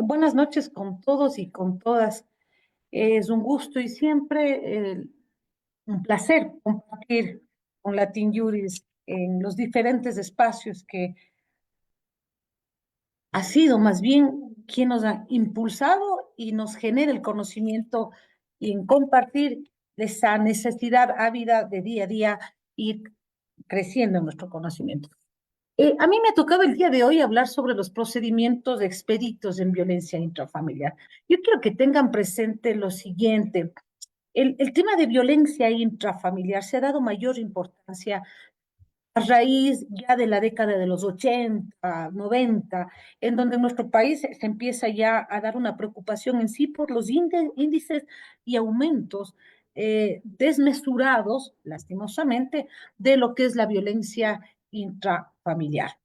Buenas noches con todos y con todas. Es un gusto y siempre un placer compartir con Latin Juris en los diferentes espacios que ha sido más bien quien nos ha impulsado y nos genera el conocimiento y en compartir esa necesidad ávida de día a día ir creciendo en nuestro conocimiento. A mí me ha tocado el día de hoy hablar sobre los procedimientos expeditos en violencia intrafamiliar. Yo quiero que tengan presente lo siguiente. El tema de violencia intrafamiliar se ha dado mayor importancia a raíz ya de la década de los 80, 90, en donde en nuestro país se empieza ya a dar una preocupación en sí por los índices y aumentos desmesurados, lastimosamente, de lo que es la violencia intrafamiliar.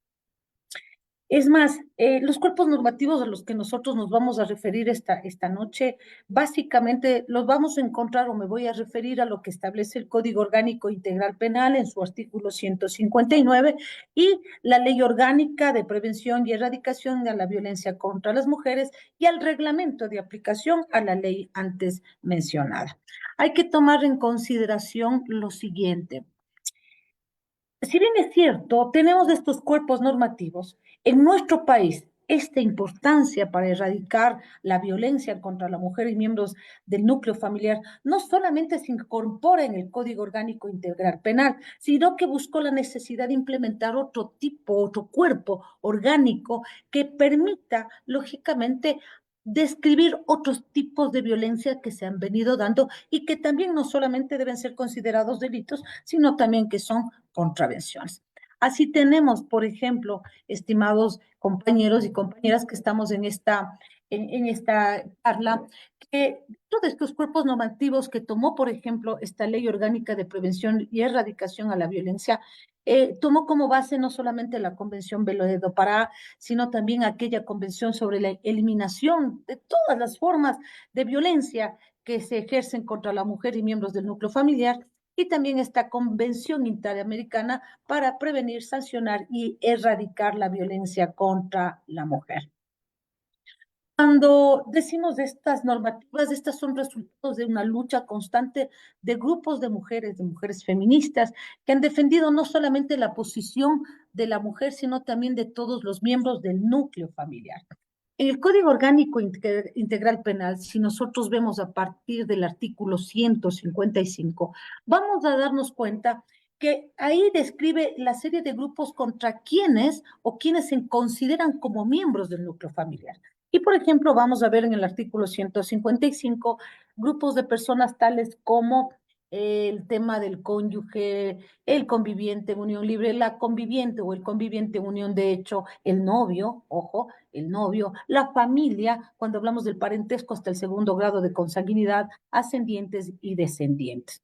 Es más, los cuerpos normativos a los que nosotros nos vamos a referir esta noche, básicamente los vamos a encontrar o me voy a referir a lo que establece el Código Orgánico Integral Penal en su artículo 159 y la Ley Orgánica de Prevención y Erradicación de la Violencia contra las Mujeres y al reglamento de aplicación a la ley antes mencionada. Hay que tomar en consideración lo siguiente. Si bien es cierto, tenemos estos cuerpos normativos, en nuestro país esta importancia para erradicar la violencia contra la mujer y miembros del núcleo familiar no solamente se incorpora en el Código Orgánico Integral Penal, sino que buscó la necesidad de implementar otro tipo, otro cuerpo orgánico que permita, lógicamente, describir otros tipos de violencia que se han venido dando y que también no solamente deben ser considerados delitos, sino también que son contravenciones. Así tenemos, por ejemplo, estimados compañeros y compañeras que estamos en esta charla, que todos estos cuerpos normativos que tomó, por ejemplo, esta Ley Orgánica de Prevención y Erradicación a la Violencia, tomó como base no solamente la Convención Belo de Pará, sino también aquella Convención sobre la eliminación de todas las formas de violencia que se ejercen contra la mujer y miembros del núcleo familiar, y también esta Convención Interamericana para prevenir, sancionar y erradicar la violencia contra la mujer. Cuando decimos de estas normativas, estas son resultados de una lucha constante de grupos de mujeres feministas, que han defendido no solamente la posición de la mujer, sino también de todos los miembros del núcleo familiar. En el Código Orgánico Integral Penal, si nosotros vemos a partir del artículo 155, vamos a darnos cuenta que ahí describe la serie de grupos contra quienes o quienes se consideran como miembros del núcleo familiar. Y, por ejemplo, vamos a ver en el artículo 155 grupos de personas tales como el tema del cónyuge, el conviviente en unión libre, la conviviente o el conviviente en unión de hecho, el novio, ojo, el novio, la familia, cuando hablamos del parentesco hasta el segundo grado de consanguinidad, ascendientes y descendientes.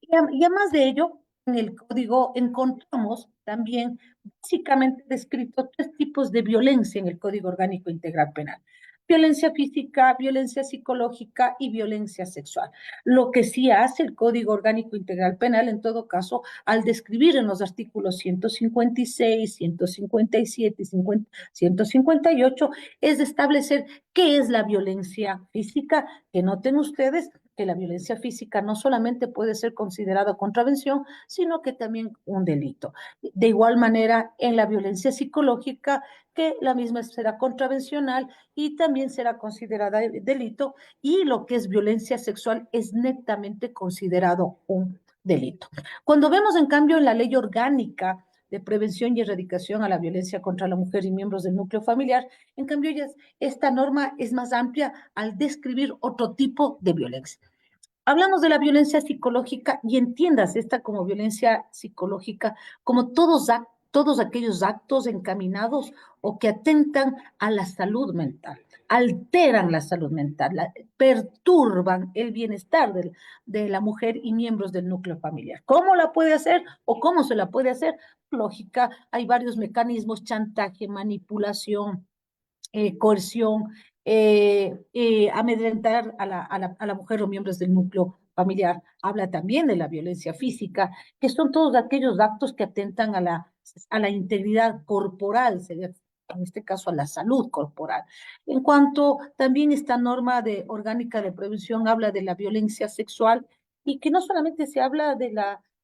Y además de ello, en el código encontramos también básicamente descrito tres tipos de violencia en el Código Orgánico Integral Penal. Violencia física, violencia psicológica y violencia sexual. Lo que sí hace el Código Orgánico Integral Penal, en todo caso, al describir en los artículos 156, 157 y 158, es establecer qué es la violencia física, que noten ustedes que la violencia física no solamente puede ser considerada contravención, sino que también un delito. De igual manera, en la violencia psicológica, que la misma será contravencional y también será considerada delito, y lo que es violencia sexual es netamente considerado un delito. Cuando vemos, en cambio, en la ley orgánica de prevención y erradicación a la violencia contra la mujer y miembros del núcleo familiar, en cambio, esta norma es más amplia al describir otro tipo de violencia. Hablamos de la violencia psicológica y entiendas esta como violencia psicológica como todos aquellos actos encaminados o que atentan a la salud mental, alteran la salud mental, perturban el bienestar de la mujer y miembros del núcleo familiar. ¿Cómo la puede hacer o cómo se la puede hacer? Lógica, hay varios mecanismos: chantaje, manipulación, coerción, amedrentar a la mujer o miembros del núcleo familiar. Habla también de la violencia física, que son todos aquellos actos que atentan a la integridad corporal, en este caso a la salud corporal. En cuanto también esta norma orgánica de prevención habla de la violencia sexual y que no solamente se habla de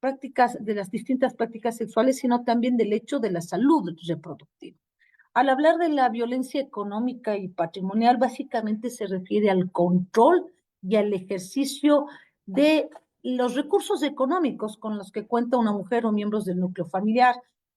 de las distintas prácticas sexuales, sino también del hecho de la salud reproductiva. Al hablar de la violencia económica y patrimonial, básicamente se refiere al control y al ejercicio de los recursos económicos con los que cuenta una mujer o miembros del núcleo familiar.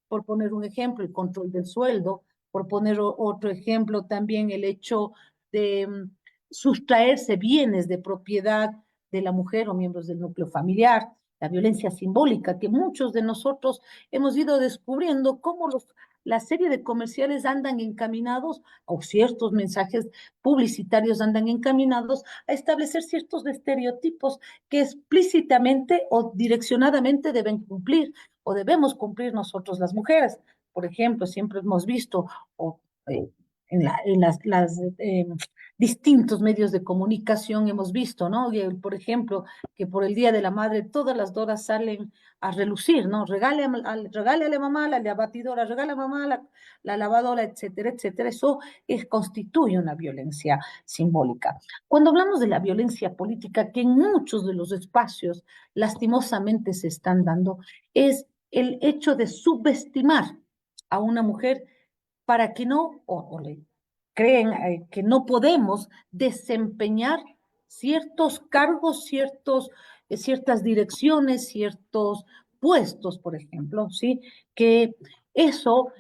Por poner un ejemplo, el control del sueldo. Por poner otro ejemplo, también el hecho de sustraerse bienes de propiedad de la mujer o miembros del núcleo familiar. La violencia simbólica, que muchos de nosotros hemos ido descubriendo cómo la serie de comerciales andan encaminados, o ciertos mensajes publicitarios andan encaminados a establecer ciertos estereotipos que explícitamente o direccionadamente deben cumplir o debemos cumplir nosotros las mujeres. Por ejemplo, siempre hemos visto o, en distintos medios de comunicación hemos visto, ¿no? Y, por ejemplo, que por el Día de la Madre todas las doras salen a relucir, ¿no? Regale a la mamá la batidora, regale a mamá la lavadora, etcétera, etcétera. Eso constituye una violencia simbólica. Cuando hablamos de la violencia política, que en muchos de los espacios lastimosamente se están dando, es el hecho de subestimar a una mujer para que no, o le creen que no podemos desempeñar ciertos cargos, ciertas direcciones, ciertos puestos, por ejemplo, ¿sí? Que eso,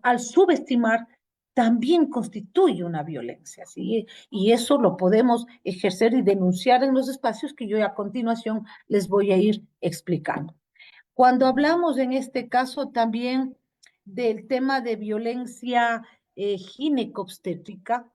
al subestimar, también constituye una violencia, ¿sí? Y eso lo podemos ejercer y denunciar en los espacios que yo a continuación les voy a ir explicando. Cuando hablamos en este caso también del tema de violencia ginecobstétrica,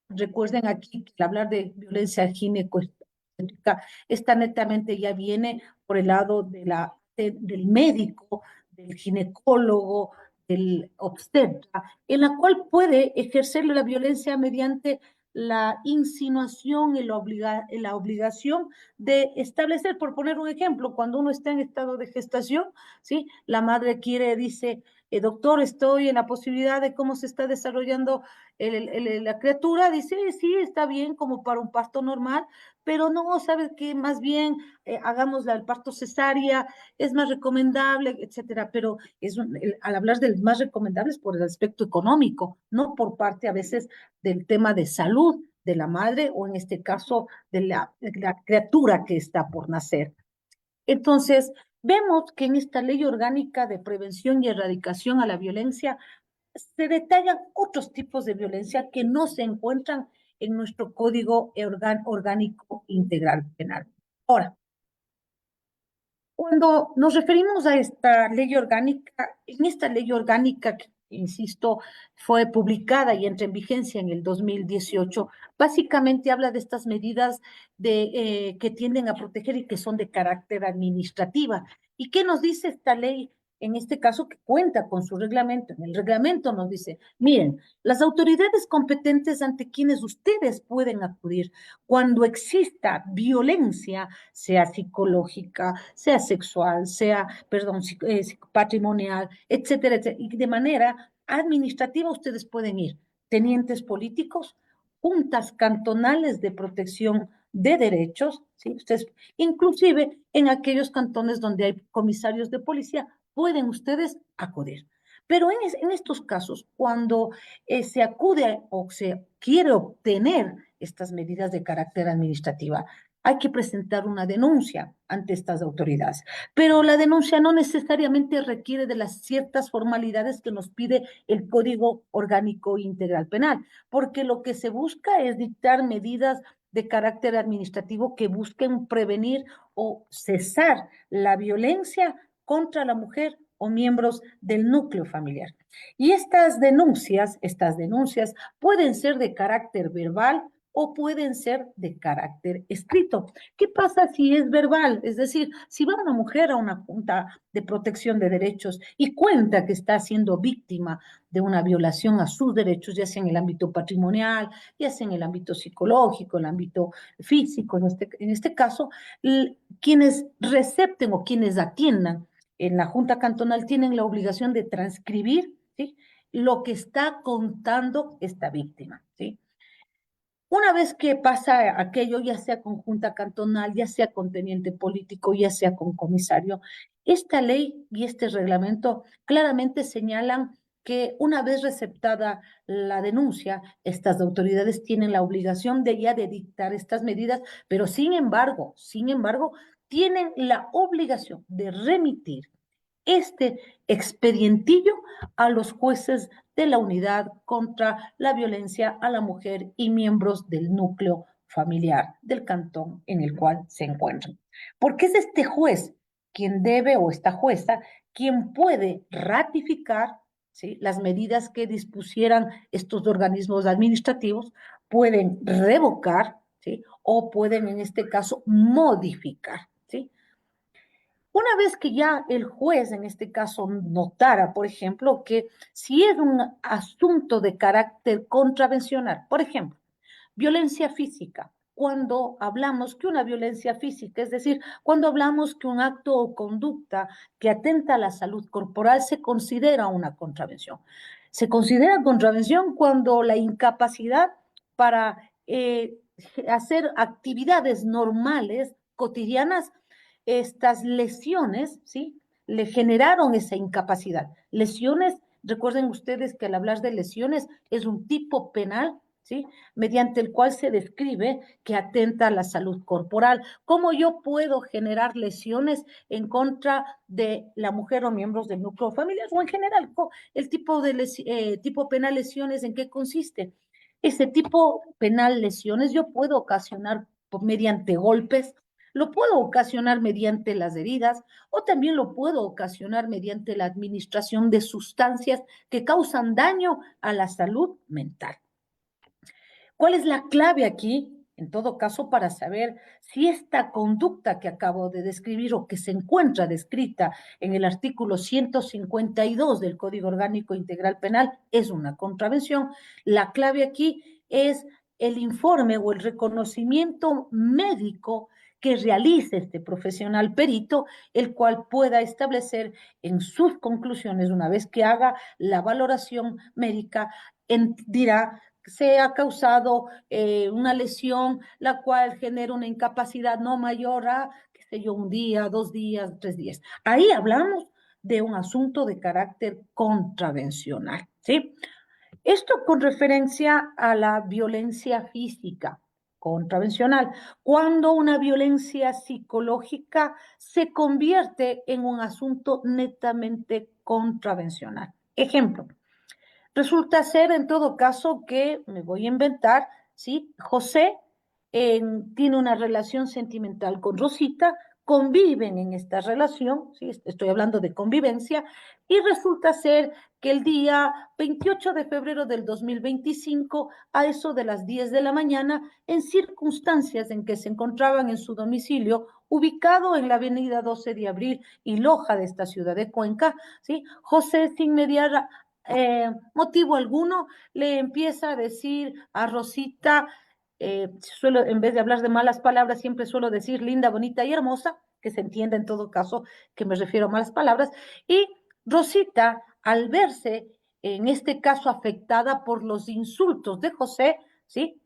recuerden aquí que hablar de violencia ginecobstétrica, esta netamente ya viene por el lado del médico, del ginecólogo, del obstetra, en la cual puede ejercer la violencia mediante la insinuación y la obligación de establecer, por poner un ejemplo, cuando uno está en estado de gestación, ¿sí? La madre dice, doctor, estoy en la posibilidad de cómo se está desarrollando la criatura, dice, sí, está bien como para un parto normal, pero no, ¿sabes qué? Más bien hagamos el parto cesárea, es más recomendable, etcétera, pero al hablar del más recomendable es por el aspecto económico, no por parte a veces del tema de salud de la madre o en este caso de la criatura que está por nacer. Entonces, vemos que en esta ley orgánica de prevención y erradicación a la violencia se detallan otros tipos de violencia que no se encuentran en nuestro Código Orgánico Integral Penal. Ahora, cuando nos referimos a esta ley orgánica, en esta ley orgánica, que, insisto, fue publicada y entra en vigencia en el 2018, básicamente habla de estas medidas que tienden a proteger y que son de carácter administrativa. ¿Y qué nos dice esta ley? En este caso, que cuenta con su reglamento. En el reglamento nos dice, miren, las autoridades competentes ante quienes ustedes pueden acudir cuando exista violencia, sea psicológica, sea sexual, sea, perdón, patrimonial, etcétera, etcétera. Y de manera administrativa ustedes pueden ir. Tenientes políticos, juntas cantonales de protección de derechos, ¿sí? Ustedes, inclusive en aquellos cantones donde hay comisarios de policía, pueden ustedes acudir. Pero en estos casos, cuando se acude o se quiere obtener estas medidas de carácter administrativa, hay que presentar una denuncia ante estas autoridades. Pero la denuncia no necesariamente requiere de las ciertas formalidades que nos pide el Código Orgánico Integral Penal, porque lo que se busca es dictar medidas de carácter administrativo que busquen prevenir o cesar la violencia contra la mujer o miembros del núcleo familiar. Y estas denuncias pueden ser de carácter verbal o pueden ser de carácter escrito. ¿Qué pasa si es verbal? Es decir, si va una mujer a una junta de protección de derechos y cuenta que está siendo víctima de una violación a sus derechos, ya sea en el ámbito patrimonial, ya sea en el ámbito psicológico, en el ámbito físico, en este caso, quienes recepten o quienes atiendan en la Junta Cantonal tienen la obligación de transcribir, ¿sí? lo que está contando esta víctima, ¿sí? Una vez que pasa aquello, ya sea con junta cantonal, ya sea con teniente político, ya sea con comisario, esta ley y este reglamento claramente señalan que una vez receptada la denuncia, estas autoridades tienen la obligación de ya de dictar estas medidas, pero sin embargo, tienen la obligación de remitir este expedientillo a los jueces de la unidad contra la violencia a la mujer y miembros del núcleo familiar del cantón en el cual se encuentran. Porque es este juez quien debe o esta jueza quien puede ratificar, ¿sí?, las medidas que dispusieran estos organismos administrativos, pueden revocar, ¿sí?, o pueden en este caso modificar, ¿sí? Una vez que ya el juez, en este caso, notara, por ejemplo, que si es un asunto de carácter contravencional, por ejemplo, violencia física, cuando hablamos que una violencia física, es decir, cuando hablamos que un acto o conducta que atenta a la salud corporal se considera una contravención. Se considera contravención cuando la incapacidad para hacer actividades normales, cotidianas, estas lesiones, ¿sí?, le generaron esa incapacidad. Lesiones, recuerden ustedes que al hablar de lesiones es un tipo penal, ¿sí?, mediante el cual se describe que atenta a la salud corporal. ¿Cómo yo puedo generar lesiones en contra de la mujer o miembros del núcleo familiar o en general? El tipo de tipo penal lesiones, ¿en qué consiste? Ese tipo penal lesiones yo puedo ocasionar mediante golpes, lo puedo ocasionar mediante las heridas o también lo puedo ocasionar mediante la administración de sustancias que causan daño a la salud mental. ¿Cuál es la clave aquí? En todo caso, para saber si esta conducta que acabo de describir o que se encuentra descrita en el artículo 152 del Código Orgánico Integral Penal es una contravención, la clave aquí es el informe o el reconocimiento médico que realice este profesional perito, el cual pueda establecer en sus conclusiones, una vez que haga la valoración médica, dirá se ha causado una lesión, la cual genera una incapacidad no mayor a, qué sé yo, un día, 2 días, 3 días. Ahí hablamos de un asunto de carácter contravencional, ¿sí? Esto con referencia a la violencia física contravencional, cuando una violencia psicológica se convierte en un asunto netamente contravencional. Ejemplo, resulta ser, en todo caso, que me voy a inventar, ¿sí? José tiene una relación sentimental con Rosita, conviven en esta relación, ¿sí? Estoy hablando de convivencia, y resulta ser que el día 28 de febrero del 2025, a eso de las 10 de la mañana, en circunstancias en que se encontraban en su domicilio, ubicado en la avenida 12 de Abril y Loja de esta ciudad de Cuenca, ¿sí? José, sin mediar motivo alguno, le empieza a decir a Rosita, suelo, en vez de hablar de malas palabras, siempre suelo decir linda, bonita y hermosa, que se entienda en todo caso que me refiero a malas palabras, y Rosita, al verse en este caso afectada por los insultos de José, ¿sí?,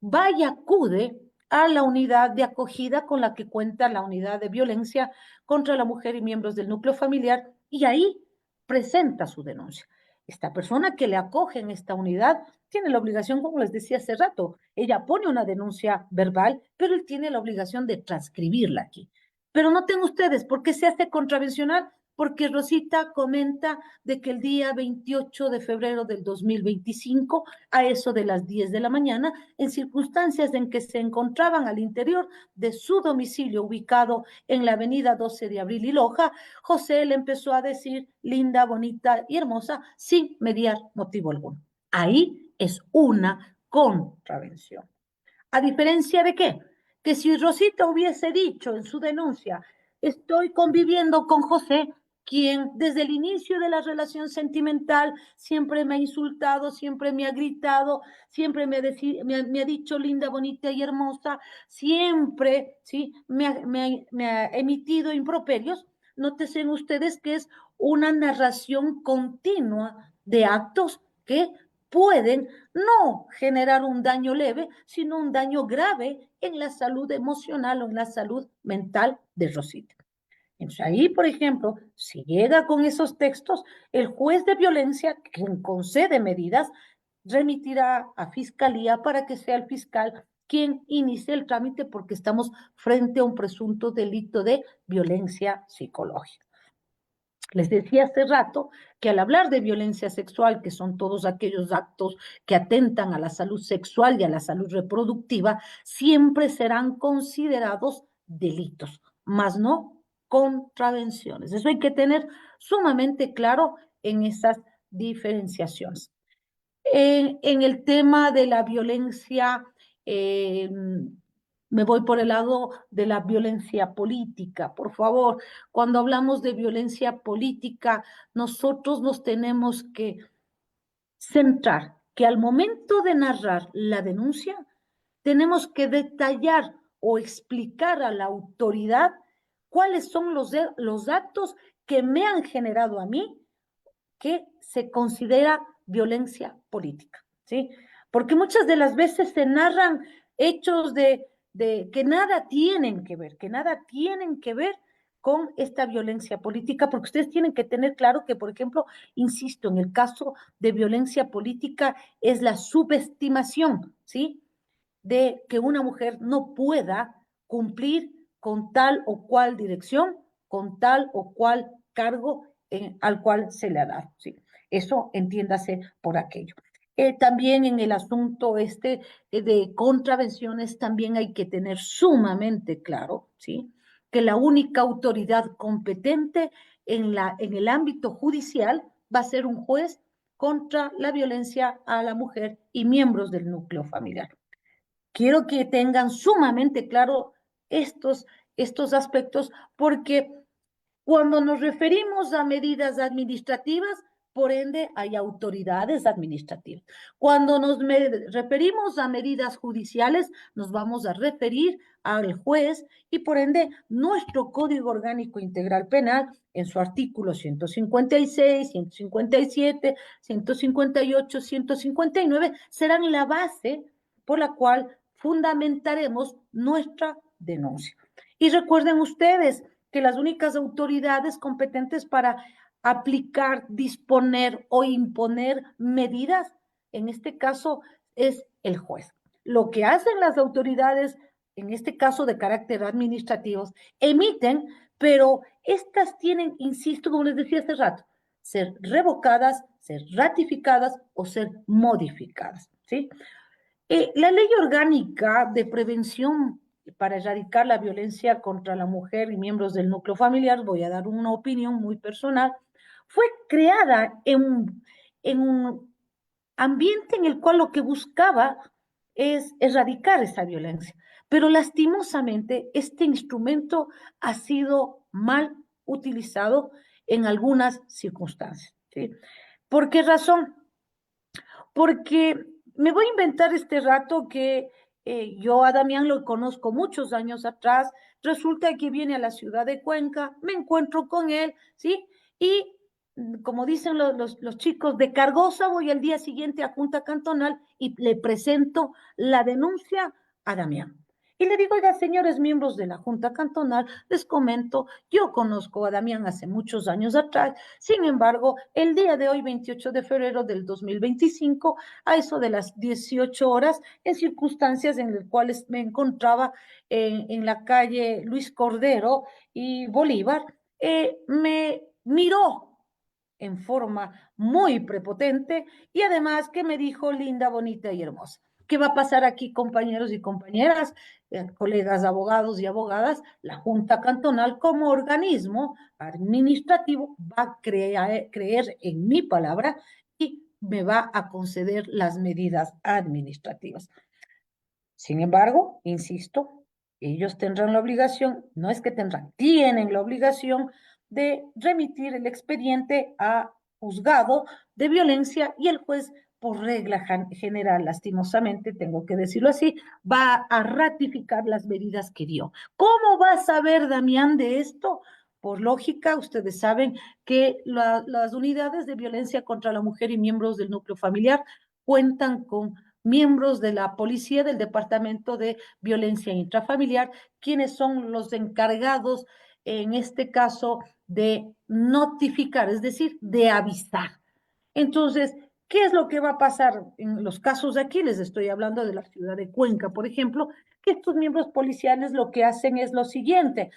va y acude a la unidad de acogida con la que cuenta la unidad de violencia contra la mujer y miembros del núcleo familiar, y ahí presenta su denuncia. Esta persona que le acoge en esta unidad tiene la obligación, como les decía hace rato, ella pone una denuncia verbal, pero él tiene la obligación de transcribirla aquí. Pero noten ustedes, ¿por qué se hace contravencional? Porque Rosita comenta de que el día 28 de febrero del 2025, a eso de las 10 de la mañana, en circunstancias en que se encontraban al interior de su domicilio ubicado en la avenida 12 de Abril y Loja, José le empezó a decir linda, bonita y hermosa sin mediar motivo alguno. Ahí es una contravención. ¿A diferencia de qué? Que si Rosita hubiese dicho en su denuncia, estoy conviviendo con José, quien desde el inicio de la relación sentimental siempre me ha insultado, siempre me ha gritado, siempre me ha dicho linda, bonita y hermosa, siempre, ¿sí?, me ha emitido improperios. Nótense ustedes que es una narración continua de actos que pueden no generar un daño leve, sino un daño grave en la salud emocional o en la salud mental de Rosita. Entonces ahí, por ejemplo, si llega con esos textos, el juez de violencia, quien concede medidas, remitirá a fiscalía para que sea el fiscal quien inicie el trámite porque estamos frente a un presunto delito de violencia psicológica. Les decía hace rato que al hablar de violencia sexual, que son todos aquellos actos que atentan a la salud sexual y a la salud reproductiva, siempre serán considerados delitos, más no contravenciones. Eso hay que tener sumamente claro en esas diferenciaciones. En el tema de la violencia, eh, me voy por el lado de la violencia política. Por favor, cuando hablamos de violencia política, nosotros nos tenemos que centrar que al momento de narrar la denuncia, tenemos que detallar o explicar a la autoridad cuáles son los actos que me han generado a mí que se considera violencia política, ¿sí? Porque muchas de las veces se narran hechos de que nada tienen que ver, que nada tienen que ver con esta violencia política, porque ustedes tienen que tener claro que, por ejemplo, insisto, en el caso de violencia política es la subestimación, ¿sí? De que una mujer no pueda cumplir con tal o cual dirección, con tal o cual cargo al cual se le ha dado. ¿Sí? Eso entiéndase por aquello. También en el asunto de contravenciones también hay que tener sumamente claro, ¿sí? Que la única autoridad competente en el ámbito judicial va a ser un juez contra la violencia a la mujer y miembros del núcleo familiar. Quiero que tengan sumamente claro estos aspectos porque cuando nos referimos a medidas administrativas, por ende, hay autoridades administrativas. Cuando referimos a medidas judiciales, nos vamos a referir al juez y, por ende, nuestro Código Orgánico Integral Penal, en su artículo 156, 157, 158, 159, serán la base por la cual fundamentaremos nuestra denuncia. Y recuerden ustedes, que las únicas autoridades competentes para aplicar, disponer o imponer medidas, en este caso, es el juez. Lo que hacen las autoridades, en este caso de carácter administrativo, emiten, pero estas tienen, insisto, como les decía hace rato, ser revocadas, ser ratificadas o ser modificadas, ¿sí? La ley orgánica de prevención para erradicar la violencia contra la mujer y miembros del núcleo familiar, voy a dar una opinión muy personal, fue creada en un ambiente en el cual lo que buscaba es erradicar esa violencia. Pero lastimosamente este instrumento ha sido mal utilizado en algunas circunstancias. ¿Sí? ¿Por qué razón? Porque me voy a inventar este rato que yo a Damián lo conozco muchos años atrás, resulta que viene a la ciudad de Cuenca, me encuentro con él, ¿sí? Y como dicen los chicos, de cargosa voy al día siguiente a Junta Cantonal y le presento la denuncia a Damián. Y le digo, oiga, señores miembros de la Junta Cantonal, les comento, yo conozco a Damián hace muchos años atrás, sin embargo, el día de hoy, 28 de febrero del 2025, a eso de las 18 horas, en circunstancias en las cuales me encontraba en la calle Luis Cordero y Bolívar, me miró en forma muy prepotente y además que me dijo linda, bonita y hermosa. ¿Qué va a pasar aquí, compañeros y compañeras, colegas abogados y abogadas? La Junta Cantonal como organismo administrativo va a creer en mi palabra y me va a conceder las medidas administrativas. Sin embargo, insisto, ellos tendrán la obligación, no es que tendrán, tienen la obligación de remitir el expediente a juzgado de violencia y el juez, por regla general, lastimosamente, tengo que decirlo así, va a ratificar las medidas que dio. ¿Cómo va a saber Damián de esto? Por lógica, ustedes saben que las unidades de violencia contra la mujer y miembros del núcleo familiar cuentan con miembros de la policía del Departamento de Violencia Intrafamiliar, quienes son los encargados, en este caso, de notificar, es decir, de avisar. Entonces, ¿qué es lo que va a pasar en los casos de aquí? Les estoy hablando de la ciudad de Cuenca, por ejemplo, que estos miembros policiales lo que hacen es lo siguiente.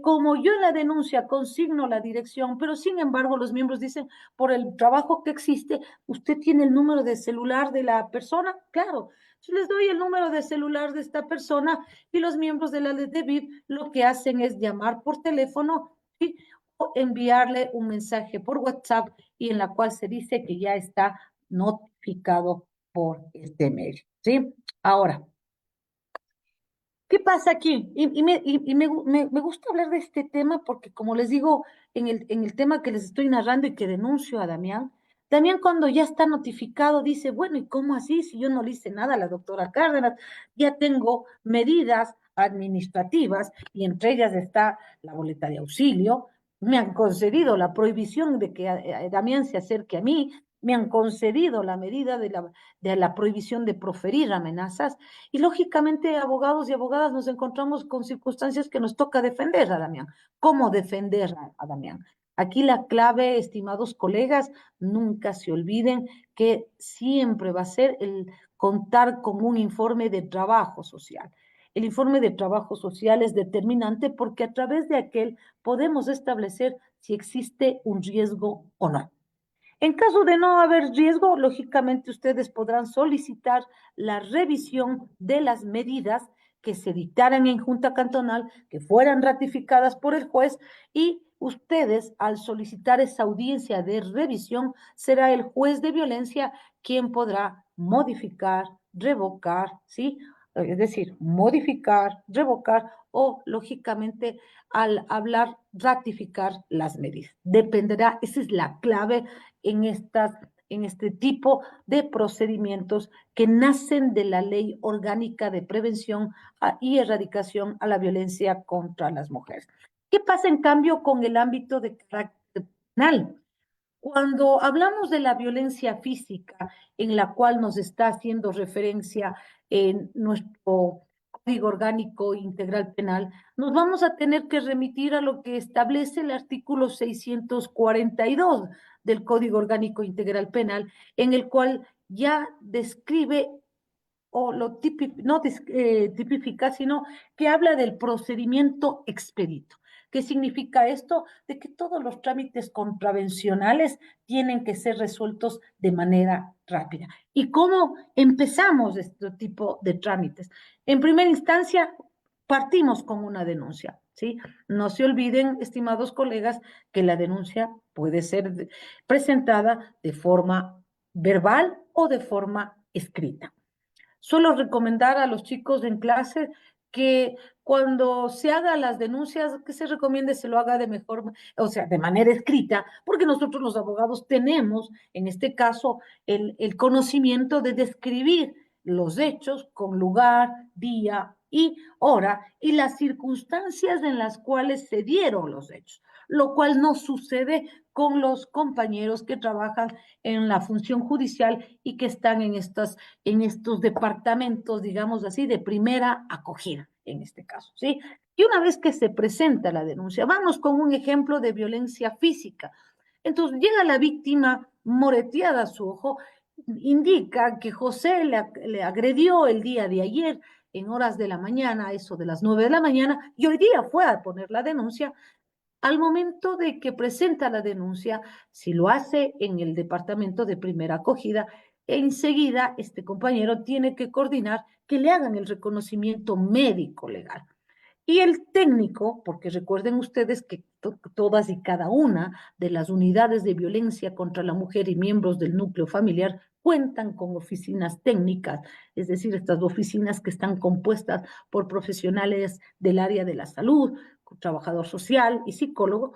Como yo en la denuncia consigno la dirección, pero sin embargo los miembros dicen, por el trabajo que existe, ¿usted tiene el número de celular de la persona? Claro. Yo les doy el número de celular de esta persona y los miembros de la DEVIP lo que hacen es llamar por teléfono, ¿sí? O enviarle un mensaje por WhatsApp y en la cual se dice que ya está notificado por este medio, ¿sí? Ahora, ¿qué pasa aquí? Me gusta hablar de este tema porque, como les digo, en el tema que les estoy narrando y que denuncio a Damián, Damián cuando ya está notificado dice, bueno, ¿y cómo así? Si yo no le hice nada a la doctora Cárdenas, ya tengo medidas administrativas y entre ellas está la boleta de auxilio, me han concedido la prohibición de que Damián se acerque a mí, me han concedido la medida de la prohibición de proferir amenazas, y lógicamente, abogados y abogadas nos encontramos con circunstancias que nos toca defender a Damián. ¿Cómo defender a Damián? Aquí la clave, estimados colegas, nunca se olviden que siempre va a ser el contar con un informe de trabajo social. El informe de trabajo social es determinante porque a través de aquel podemos establecer si existe un riesgo o no. En caso de no haber riesgo, lógicamente ustedes podrán solicitar la revisión de las medidas que se dictaran en Junta Cantonal, que fueran ratificadas por el juez, y ustedes, al solicitar esa audiencia de revisión, será el juez de violencia quien podrá modificar, revocar, ¿sí? Es decir, modificar, revocar o, lógicamente, al hablar, ratificar las medidas. Dependerá, esa es la clave en este tipo de procedimientos que nacen de la Ley Orgánica de Prevención y Erradicación a la Violencia contra las Mujeres. ¿Qué pasa, en cambio, con el ámbito de carácter penal? Cuando hablamos de la violencia física, en la cual nos está haciendo referencia en nuestro Código Orgánico Integral Penal, nos vamos a tener que remitir a lo que establece el artículo 642 del Código Orgánico Integral Penal, en el cual ya describe o lo no tipifica, sino que habla del procedimiento expedito. ¿Qué significa esto? De que todos los trámites contravencionales tienen que ser resueltos de manera rápida. ¿Y cómo empezamos este tipo de trámites? En primera instancia, partimos con una denuncia, ¿sí? No se olviden, estimados colegas, que la denuncia puede ser presentada de forma verbal o de forma escrita. Suelo recomendar a los chicos en clase que cuando se haga las denuncias, que se recomiende se lo haga de mejor, o sea, de manera escrita, porque nosotros los abogados tenemos, en este caso, el conocimiento de describir los hechos con lugar, día y hora y las circunstancias en las cuales se dieron los hechos, lo cual no sucede con los compañeros que trabajan en la función judicial y que están en estos departamentos, digamos así, de primera acogida, en este caso, ¿sí? Y una vez que se presenta la denuncia, vamos con un ejemplo de violencia física. Entonces llega la víctima moreteada a su ojo, indica que José le agredió el día de ayer en horas de la mañana, eso de las 9 de la mañana, y hoy día fue a poner la denuncia. Al momento de que presenta la denuncia, si lo hace en el departamento de primera acogida, enseguida este compañero tiene que coordinar que le hagan el reconocimiento médico legal. Y el técnico, porque recuerden ustedes que todas y cada una de las unidades de violencia contra la mujer y miembros del núcleo familiar cuentan con oficinas técnicas, es decir, estas oficinas que están compuestas por profesionales del área de la salud, trabajador social y psicólogo,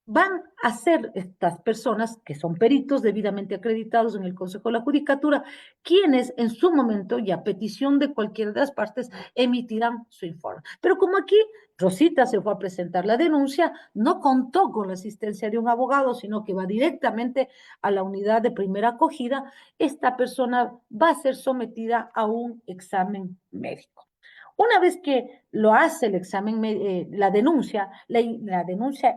van a ser estas personas, que son peritos debidamente acreditados en el Consejo de la Judicatura, quienes en su momento y a petición de cualquiera de las partes emitirán su informe. Pero como aquí Rosita se fue a presentar la denuncia, no contó con la asistencia de un abogado, sino que va directamente a la unidad de primera acogida, esta persona va a ser sometida a un examen médico. Una vez que lo hace el examen, la denuncia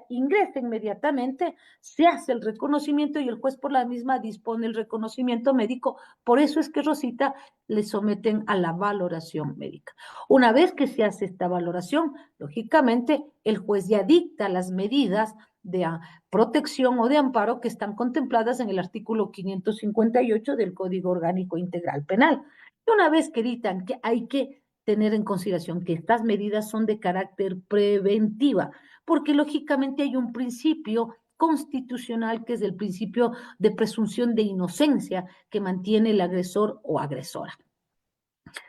ingresa inmediatamente, se hace el reconocimiento y el juez por la misma dispone el reconocimiento médico. Por eso es que Rosita le someten a la valoración médica. Una vez que se hace esta valoración, lógicamente el juez ya dicta las medidas de protección o de amparo que están contempladas en el artículo 558 del Código Orgánico Integral Penal. Y una vez que dictan que hay que tener en consideración que estas medidas son de carácter preventiva, porque lógicamente hay un principio constitucional que es el principio de presunción de inocencia que mantiene el agresor o agresora.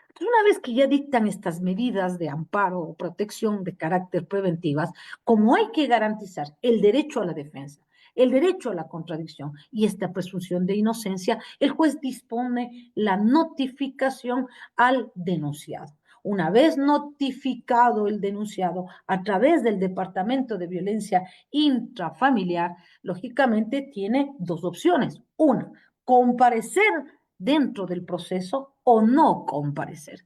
Entonces, una vez que ya dictan estas medidas de amparo o protección de carácter preventivas, como hay que garantizar el derecho a la defensa, el derecho a la contradicción y esta presunción de inocencia, el juez dispone la notificación al denunciado. Una vez notificado el denunciado a través del Departamento de Violencia Intrafamiliar, lógicamente tiene dos opciones. Una, comparecer dentro del proceso o no comparecer.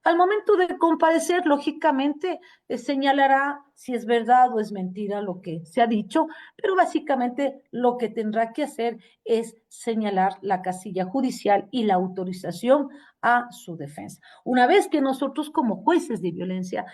Al momento de comparecer, lógicamente, señalará si es verdad o es mentira lo que se ha dicho, pero básicamente lo que tendrá que hacer es señalar la casilla judicial y la autorización a su defensa. Una vez que nosotros como jueces de violencia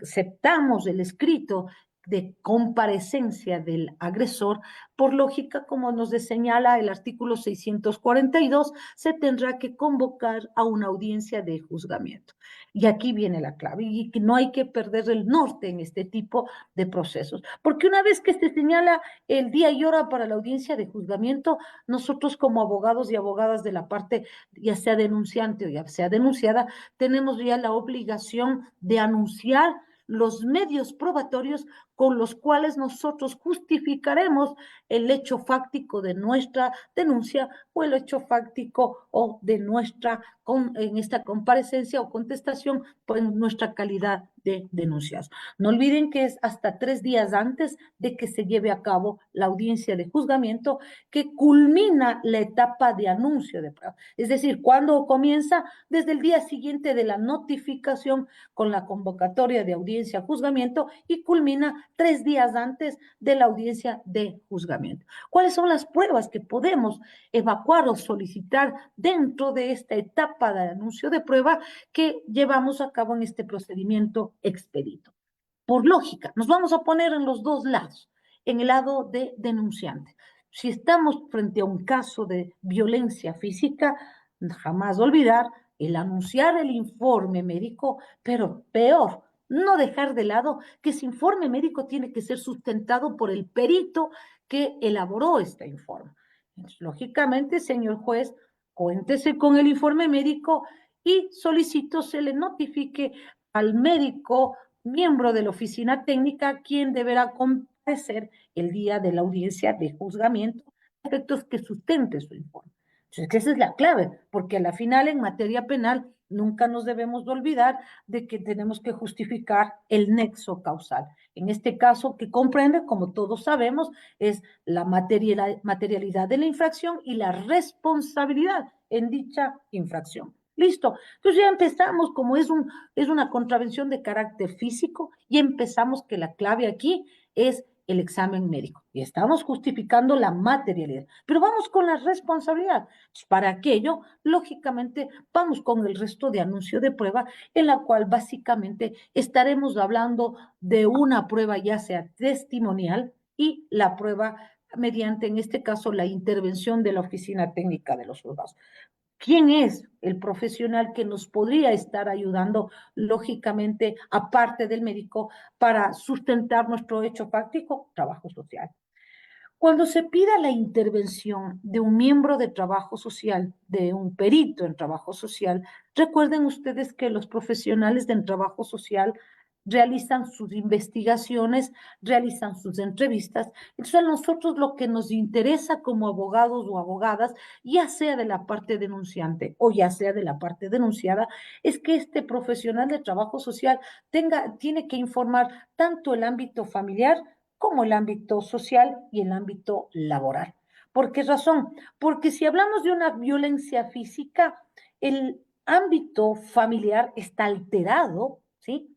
aceptamos el escrito de comparecencia del agresor, por lógica, como nos señala el artículo 642, se tendrá que convocar a una audiencia de juzgamiento. Y aquí viene la clave, y que no hay que perder el norte en este tipo de procesos, porque una vez que se señala el día y hora para la audiencia de juzgamiento, nosotros como abogados y abogadas de la parte, ya sea denunciante o ya sea denunciada, tenemos ya la obligación de anunciar los medios probatorios con los cuales nosotros justificaremos el hecho fáctico de nuestra denuncia o el hecho fáctico o de nuestra, en esta comparecencia o contestación, pues en nuestra calidad de denunciados. No olviden que es hasta 3 días antes de que se lleve a cabo la audiencia de juzgamiento que culmina la etapa de anuncio de prueba. Es decir, cuando comienza desde el día siguiente de la notificación con la convocatoria de audiencia a juzgamiento y culmina 3 días antes de la audiencia de juzgamiento. ¿Cuáles son las pruebas que podemos evacuar o solicitar dentro de esta etapa de anuncio de prueba que llevamos a cabo en este procedimiento expedito? Por lógica, nos vamos a poner en los dos lados, en el lado de denunciante. Si estamos frente a un caso de violencia física, jamás olvidar el anunciar el informe médico, pero peor, no dejar de lado que ese informe médico tiene que ser sustentado por el perito que elaboró este informe. Entonces, lógicamente, señor juez, cuéntese con el informe médico y solicito se le notifique al médico miembro de la oficina técnica quien deberá comparecer el día de la audiencia de juzgamiento, efectos que sustente su informe. Entonces, esa es la clave, porque a la final en materia penal nunca nos debemos de olvidar de que tenemos que justificar el nexo causal. En este caso, que comprende, como todos sabemos, es la materialidad de la infracción y la responsabilidad en dicha infracción. Listo. Entonces ya empezamos, como es una contravención de carácter físico, y empezamos que la clave aquí es el examen médico. Y estamos justificando la materialidad. Pero vamos con la responsabilidad. Para aquello, lógicamente, vamos con el resto de anuncio de prueba, en la cual básicamente estaremos hablando de una prueba ya sea testimonial y la prueba mediante, en este caso, la intervención de la oficina técnica de los juzgados. ¿Quién es el profesional que nos podría estar ayudando, lógicamente, aparte del médico, para sustentar nuestro hecho fáctico? Trabajo social. Cuando se pida la intervención de un miembro de trabajo social, de un perito en trabajo social, recuerden ustedes que los profesionales del trabajo social realizan sus investigaciones, realizan sus entrevistas. Entonces, a nosotros lo que nos interesa como abogados o abogadas, ya sea de la parte denunciante o ya sea de la parte denunciada, es que este profesional de trabajo social tiene que informar tanto el ámbito familiar como el ámbito social y el ámbito laboral. ¿Por qué razón? Porque si hablamos de una violencia física, el ámbito familiar está alterado, ¿sí?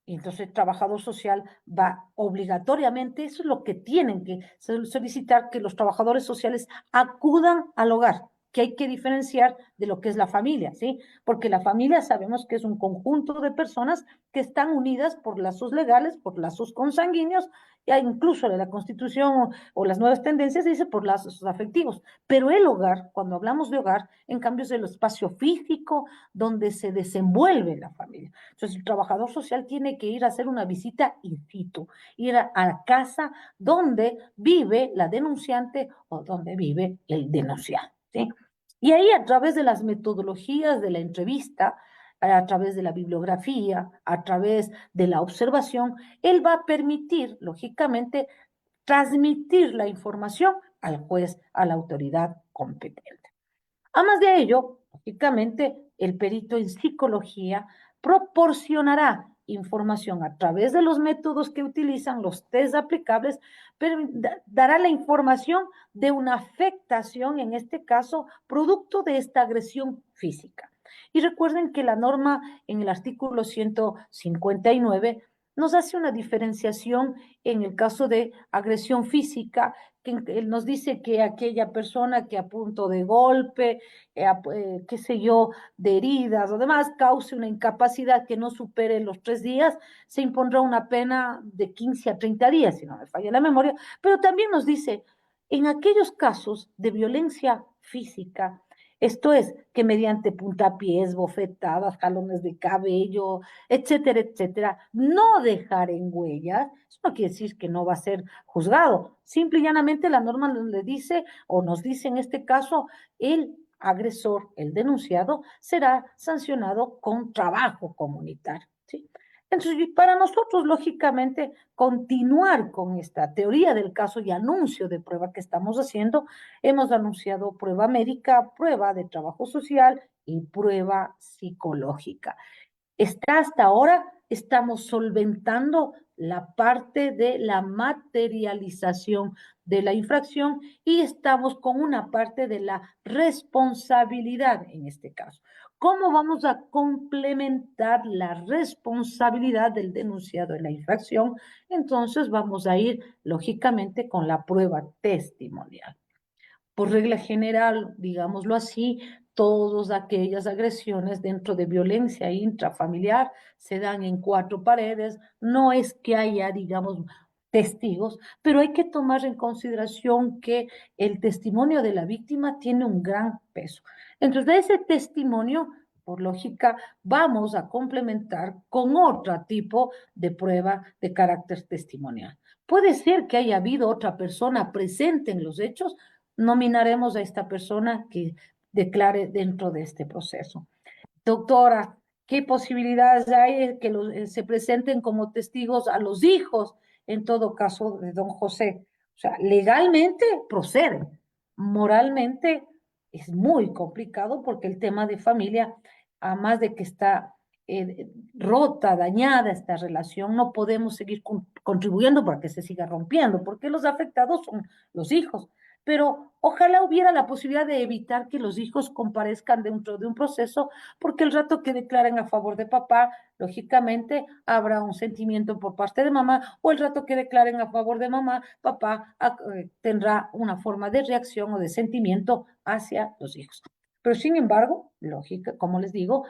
Y entonces el trabajador social va obligatoriamente, eso es lo que tienen que solicitar, que los trabajadores sociales acudan al hogar, que hay que diferenciar de lo que es la familia, ¿sí? Porque la familia sabemos que es un conjunto de personas que están unidas por lazos legales, por lazos consanguíneos, e incluso de la Constitución o las nuevas tendencias dice por lazos afectivos. Pero el hogar, cuando hablamos de hogar, en cambio es el espacio físico donde se desenvuelve la familia. Entonces, el trabajador social tiene que ir a hacer una visita in situ, ir a la casa donde vive la denunciante o donde vive el denunciado, ¿sí? Y ahí a través de las metodologías de la entrevista, a través de la bibliografía, a través de la observación, él va a permitir, lógicamente, transmitir la información al juez, a la autoridad competente. Además de ello, lógicamente, el perito en psicología proporcionará información a través de los métodos que utilizan, los test aplicables, pero dará la información de una afectación, en este caso, producto de esta agresión física. Y recuerden que la norma en el artículo 159 nos hace una diferenciación en el caso de agresión física, que él nos dice que aquella persona que a punto de golpe, qué sé yo, de heridas o demás, cause una incapacidad que no supere los 3 días, se impondrá una pena de 15 a 30 días, si no me falla la memoria, pero también nos dice, en aquellos casos de violencia física, esto es, que mediante puntapiés, bofetadas, jalones de cabello, etcétera, etcétera, no dejar en huellas, eso no quiere decir que no va a ser juzgado. Simple y llanamente la norma le dice, o nos dice en este caso, el agresor, el denunciado, será sancionado con trabajo comunitario, ¿sí? Entonces, para nosotros, lógicamente, continuar con esta teoría del caso y anuncio de prueba que estamos haciendo, hemos anunciado prueba médica, prueba de trabajo social y prueba psicológica. Está hasta ahora, estamos solventando la parte de la materialización de la infracción y estamos con una parte de la responsabilidad en este caso. ¿Cómo vamos a complementar la responsabilidad del denunciado en la infracción? Entonces vamos a ir, lógicamente, con la prueba testimonial. Por regla general, digámoslo así, todas aquellas agresiones dentro de violencia intrafamiliar se dan en 4 paredes. No es que haya, digamos, testigos, pero hay que tomar en consideración que el testimonio de la víctima tiene un gran peso. Entonces, de ese testimonio, por lógica, vamos a complementar con otro tipo de prueba de carácter testimonial. Puede ser que haya habido otra persona presente en los hechos, nominaremos a esta persona que declare dentro de este proceso. Doctora, ¿qué posibilidades hay de que se presenten como testigos a los hijos, en todo caso, de don José? O sea, legalmente procede, moralmente es muy complicado porque el tema de familia, además de que está rota, dañada esta relación, no podemos seguir contribuyendo para que se siga rompiendo, porque los afectados son los hijos. Pero ojalá hubiera la posibilidad de evitar que los hijos comparezcan dentro de un proceso, porque el rato que declaren a favor de papá, lógicamente habrá un sentimiento por parte de mamá, o el rato que declaren a favor de mamá, papá tendrá una forma de reacción o de sentimiento hacia los hijos. Pero sin embargo, lógica, como les digo,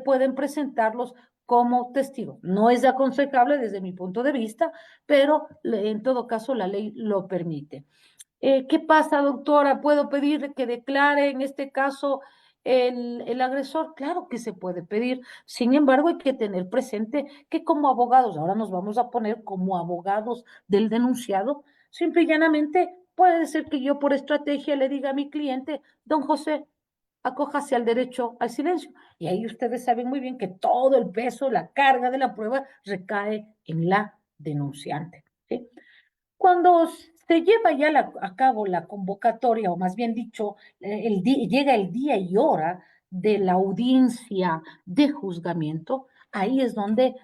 pueden presentarlos como testigos. No es aconsejable desde mi punto de vista, pero en todo caso la ley lo permite. ¿Qué pasa, doctora? ¿Puedo pedir que declare en este caso el agresor? Claro que se puede pedir. Sin embargo, hay que tener presente que como abogados, ahora nos vamos a poner como abogados del denunciado, simple y llanamente puede ser que yo por estrategia le diga a mi cliente, don José, acójase al derecho al silencio. Y ahí ustedes saben muy bien que todo el peso, la carga de la prueba recae en la denunciante, ¿sí? Cuando se lleva ya a cabo la convocatoria, o más bien dicho, llega el día y hora de la audiencia de juzgamiento, ahí es donde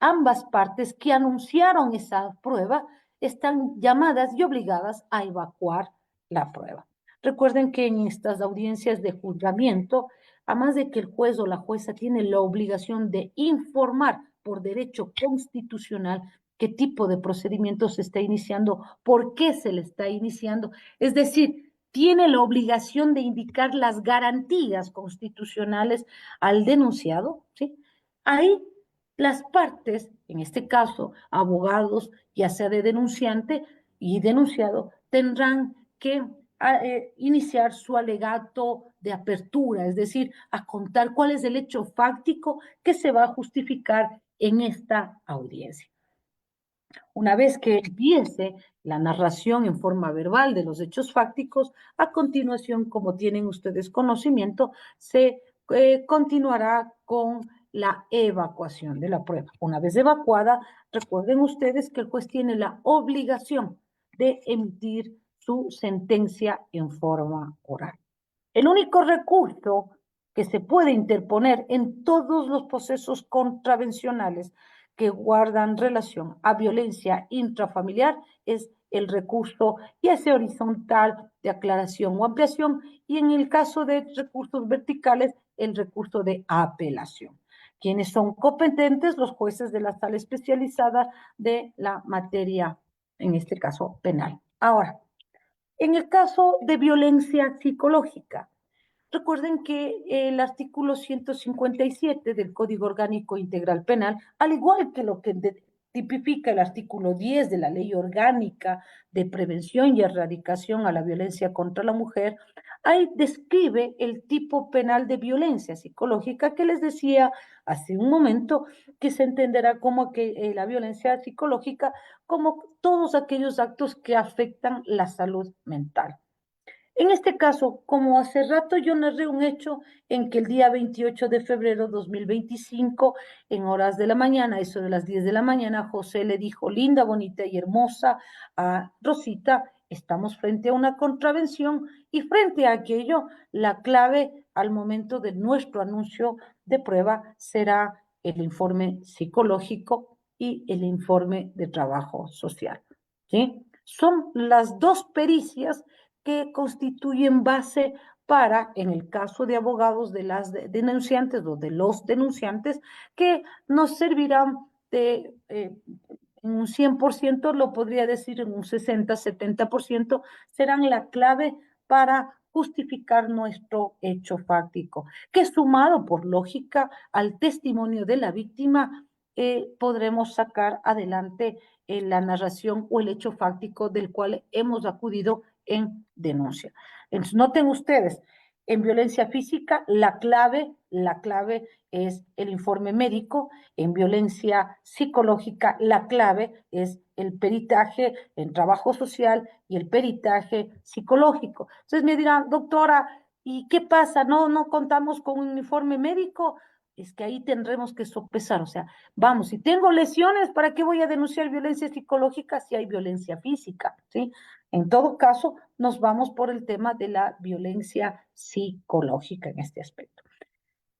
ambas partes que anunciaron esa prueba están llamadas y obligadas a evacuar la prueba. Recuerden que en estas audiencias de juzgamiento, además de que el juez o la jueza tiene la obligación de informar por derecho constitucional qué tipo de procedimiento se está iniciando, por qué se le está iniciando, es decir, tiene la obligación de indicar las garantías constitucionales al denunciado, ¿sí? Ahí las partes, en este caso abogados, ya sea de denunciante y denunciado, tendrán que iniciar su alegato de apertura, es decir, a contar cuál es el hecho fáctico que se va a justificar en esta audiencia. Una vez que empiece la narración en forma verbal de los hechos fácticos, a continuación, como tienen ustedes conocimiento, se continuará con la evacuación de la prueba. Una vez evacuada, recuerden ustedes que el juez tiene la obligación de emitir su sentencia en forma oral. El único recurso que se puede interponer en todos los procesos contravencionales que guardan relación a violencia intrafamiliar es el recurso, ya sea horizontal de aclaración o ampliación, y en el caso de recursos verticales, el recurso de apelación. Quienes son competentes, los jueces de la sala especializada de la materia, en este caso penal. Ahora, en el caso de violencia psicológica, recuerden que el artículo 157 del Código Orgánico Integral Penal, al igual que lo que tipifica el artículo 10 de la Ley Orgánica de Prevención y Erradicación a la Violencia contra la Mujer, ahí describe el tipo penal de violencia psicológica que les decía hace un momento, que se entenderá como que la violencia psicológica como todos aquellos actos que afectan la salud mental. En este caso, como hace rato yo narré un hecho en que el día 28 de febrero de 2025, en horas de la mañana, eso de las 10 de la mañana, José le dijo, linda, bonita y hermosa, a Rosita, estamos frente a una contravención y frente a aquello, la clave al momento de nuestro anuncio de prueba será el informe psicológico y el informe de trabajo social. ¿Sí? Son las dos pericias que constituyen base para, en el caso de abogados de las denunciantes o de los denunciantes, que nos servirán de, en un 100%, lo podría decir en un 60-70%, serán la clave para justificar nuestro hecho fáctico, que sumado por lógica al testimonio de la víctima, podremos sacar adelante la narración o el hecho fáctico del cual hemos acudido en denuncia. Entonces, noten ustedes, en violencia física, la clave es el informe médico, en violencia psicológica, la clave es el peritaje en trabajo social y el peritaje psicológico. Entonces me dirán, doctora, ¿y qué pasa? ¿No contamos con un informe médico? Es que ahí tendremos que sopesar, o sea, vamos, si tengo lesiones, ¿para qué voy a denunciar violencia psicológica si hay violencia física? ¿Sí? En todo caso, nos vamos por el tema de la violencia psicológica en este aspecto.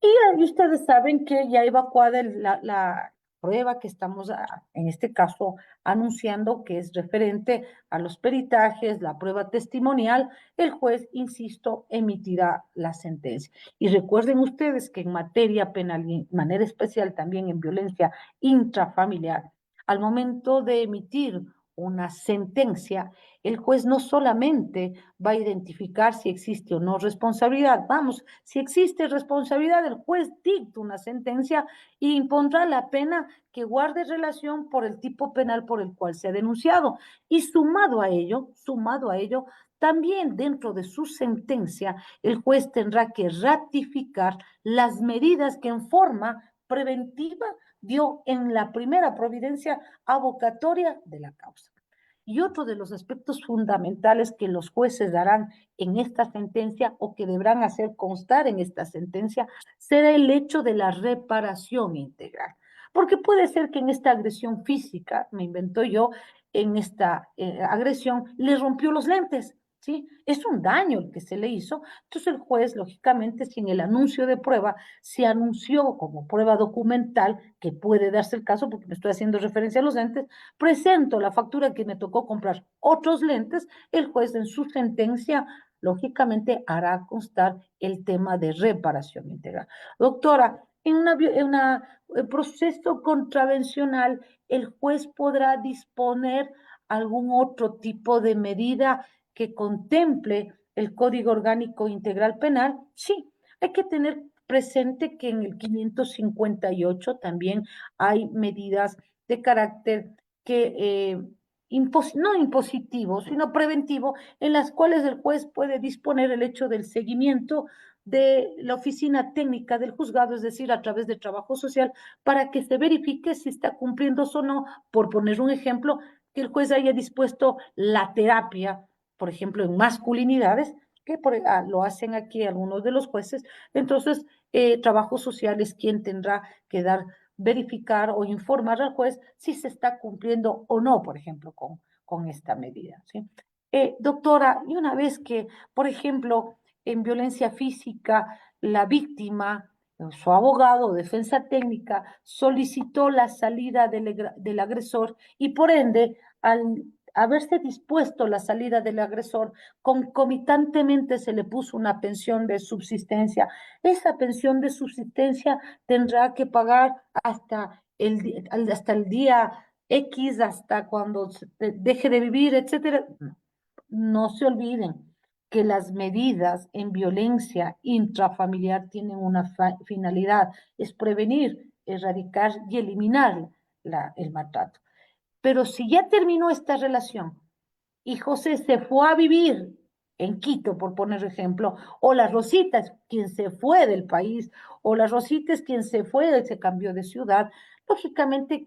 Y ustedes saben que ya evacuada la prueba que estamos, en este caso, anunciando, que es referente a los peritajes, la prueba testimonial, el juez, insisto, emitirá la sentencia. Y recuerden ustedes que en materia penal y de manera especial también en violencia intrafamiliar, al momento de emitir una sentencia, el juez no solamente va a identificar si existe o no responsabilidad. Vamos, si existe responsabilidad, el juez dicta una sentencia e impondrá la pena que guarde relación por el tipo penal por el cual se ha denunciado. Y sumado a ello, también dentro de su sentencia, el juez tendrá que ratificar las medidas que en forma preventiva dio en la primera providencia abocatoria de la causa. Y otro de los aspectos fundamentales que los jueces darán en esta sentencia o que deberán hacer constar en esta sentencia será el hecho de la reparación integral. Porque puede ser que en esta agresión física, me invento yo, en esta agresión, le rompió los lentes, ¿sí? Es un daño el que se le hizo. Entonces el juez, lógicamente, si en el anuncio de prueba se anunció como prueba documental, que puede darse el caso, porque me estoy haciendo referencia a los lentes, presento la factura que me tocó comprar otros lentes, el juez en su sentencia, lógicamente, hará constar el tema de reparación integral. Doctora, en un proceso contravencional, el juez podrá disponer algún otro tipo de medida que contemple el Código Orgánico Integral Penal. Sí, hay que tener presente que en el 558 también hay medidas de carácter que no impositivo, sino preventivo, en las cuales el juez puede disponer el hecho del seguimiento de la oficina técnica del juzgado, es decir, a través de trabajo social, para que se verifique si está cumpliendo o no, por poner un ejemplo, que el juez haya dispuesto la terapia, por ejemplo, en masculinidades, que lo hacen aquí algunos de los jueces. Entonces, trabajo social es quien tendrá que verificar o informar al juez si se está cumpliendo o no, por ejemplo, con esta medida, ¿sí? Doctora, y una vez que, por ejemplo, en violencia física, la víctima, su abogado o defensa técnica solicitó la salida del agresor y por ende, al haberse dispuesto la salida del agresor, concomitantemente se le puso una pensión de subsistencia. Esa pensión de subsistencia tendrá que pagar hasta el día X, hasta cuando deje de vivir, etcétera. No se olviden que las medidas en violencia intrafamiliar tienen una finalidad, es prevenir, erradicar y eliminar el maltrato. Pero si ya terminó esta relación y José se fue a vivir en Quito, por poner ejemplo, o la Rosita es quien se fue del país, o la Rosita es quien se fue, se cambió de ciudad, lógicamente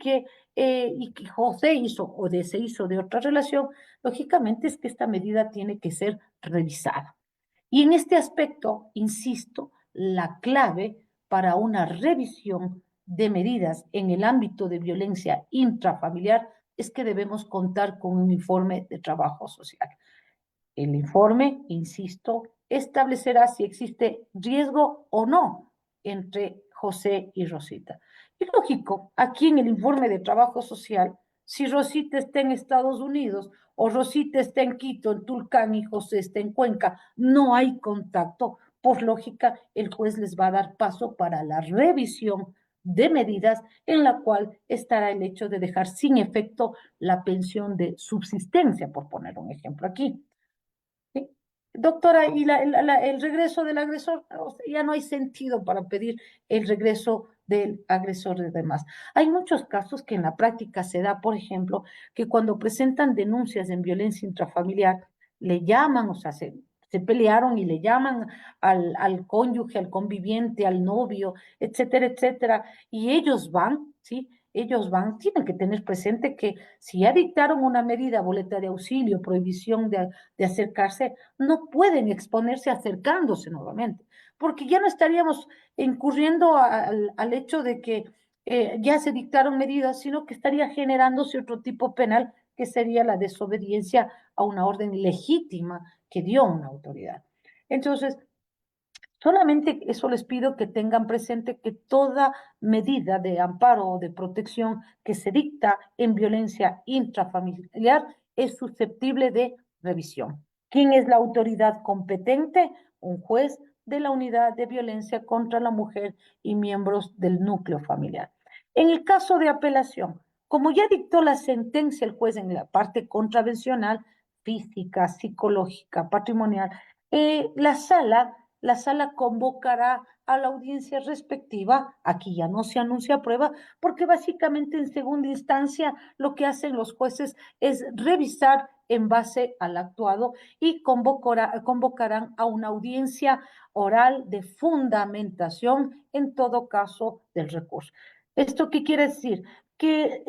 y que José hizo se hizo de otra relación, lógicamente es que esta medida tiene que ser revisada. Y en este aspecto, insisto, la clave para una revisión de medidas en el ámbito de violencia intrafamiliar es que debemos contar con un informe de trabajo social. El informe, insisto, establecerá si existe riesgo o no entre José y Rosita. Y lógico, aquí en el informe de trabajo social, si Rosita está en Estados Unidos o Rosita está en Quito, en Tulcán y José está en Cuenca, no hay contacto. Por lógica, el juez les va a dar paso para la revisión de medidas en la cual estará el hecho de dejar sin efecto la pensión de subsistencia, por poner un ejemplo aquí. ¿Sí? Doctora, ¿y el regreso del agresor? O sea, ya no hay sentido para pedir el regreso del agresor de demás. Hay muchos casos que en la práctica se da, por ejemplo, que cuando presentan denuncias en violencia intrafamiliar, le llaman, o sea, se pelearon y le llaman al cónyuge, al conviviente, al novio, etcétera, etcétera, y ellos van, ¿sí? Ellos van, tienen que tener presente que si ya dictaron una medida, boleta de auxilio, prohibición de acercarse, no pueden exponerse acercándose nuevamente, porque ya no estaríamos incurriendo al hecho de que ya se dictaron medidas, sino que estaría generándose otro tipo penal, que sería la desobediencia a una orden legítima que dio una autoridad. Entonces, solamente eso les pido que tengan presente que toda medida de amparo o de protección que se dicta en violencia intrafamiliar es susceptible de revisión. ¿Quién es la autoridad competente? Un juez de la unidad de violencia contra la mujer y miembros del núcleo familiar. En el caso de apelación, como ya dictó la sentencia el juez en la parte contravencional, física, psicológica, patrimonial, la sala convocará a la audiencia respectiva, aquí ya no se anuncia prueba, porque básicamente en segunda instancia lo que hacen los jueces es revisar en base al actuado y convocarán a una audiencia oral de fundamentación en todo caso del recurso. ¿Esto qué quiere decir? que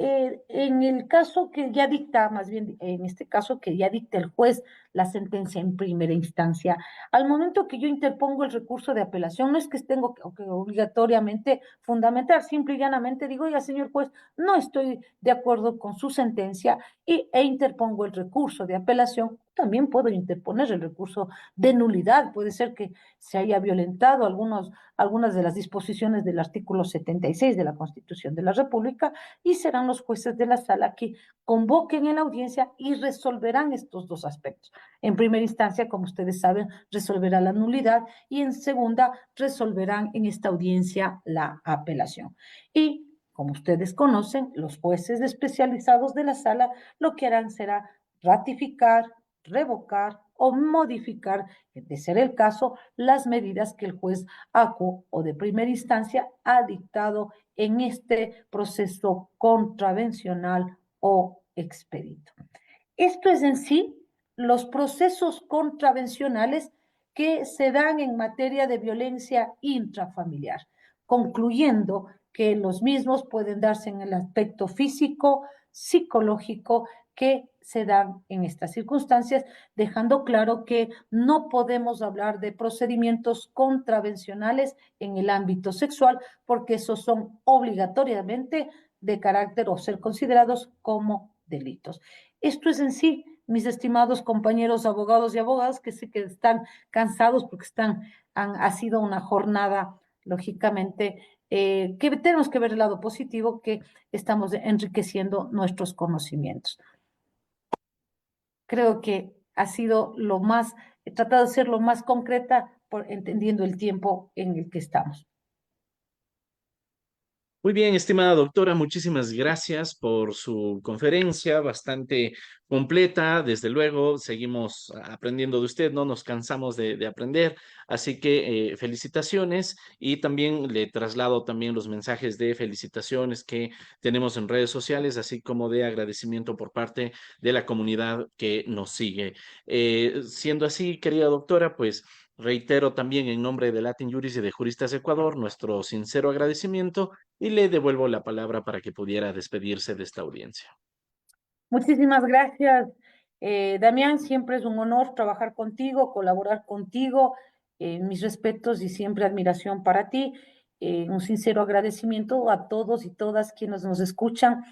en el caso que ya dicta, más bien en este caso que ya dicta el juez la sentencia en primera instancia, al momento que yo interpongo el recurso de apelación, no es que tengo que obligatoriamente fundamentar, simple y llanamente digo, oiga, señor juez, no estoy de acuerdo con su sentencia e interpongo el recurso de apelación. También puedo interponer el recurso de nulidad, puede ser que se haya violentado algunas de las disposiciones del artículo 76 de la Constitución de la República y serán los jueces de la sala que convoquen en la audiencia y resolverán estos dos aspectos. En primera instancia, como ustedes saben, resolverá la nulidad y en segunda resolverán en esta audiencia la apelación. Y como ustedes conocen, los jueces especializados de la sala lo que harán será ratificar, revocar o modificar, de ser el caso, las medidas que el juez ACO o de primera instancia ha dictado en este proceso contravencional o expedito. Esto es en sí los procesos contravencionales que se dan en materia de violencia intrafamiliar, concluyendo que los mismos pueden darse en el aspecto físico, psicológico, que se dan en estas circunstancias, dejando claro que no podemos hablar de procedimientos contravencionales en el ámbito sexual, porque esos son obligatoriamente de carácter o ser considerados como delitos. Esto es en sí, mis estimados compañeros abogados y abogadas, que sé que están cansados porque ha sido una jornada, lógicamente, que tenemos que ver el lado positivo, que estamos enriqueciendo nuestros conocimientos. Creo que ha sido he tratado de ser lo más concreta, entendiendo el tiempo en el que estamos. Muy bien, estimada doctora, muchísimas gracias por su conferencia, bastante completa. Desde luego, seguimos aprendiendo de usted, no nos cansamos de aprender, así que felicitaciones y también le traslado también los mensajes de felicitaciones que tenemos en redes sociales, así como de agradecimiento por parte de la comunidad que nos sigue. Siendo así, querida doctora, pues reitero también en nombre de Latin Juris y de Juristas de Ecuador nuestro sincero agradecimiento y le devuelvo la palabra para que pudiera despedirse de esta audiencia. Muchísimas gracias, Damián. Siempre es un honor trabajar contigo, colaborar contigo. Mis respetos y siempre admiración para ti. Un sincero agradecimiento a todos y todas quienes nos escuchan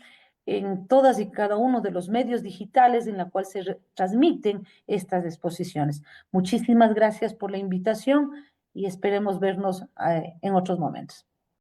en todas y cada uno de los medios digitales en la cual se transmiten estas exposiciones. Muchísimas gracias por la invitación y esperemos vernos en otros momentos.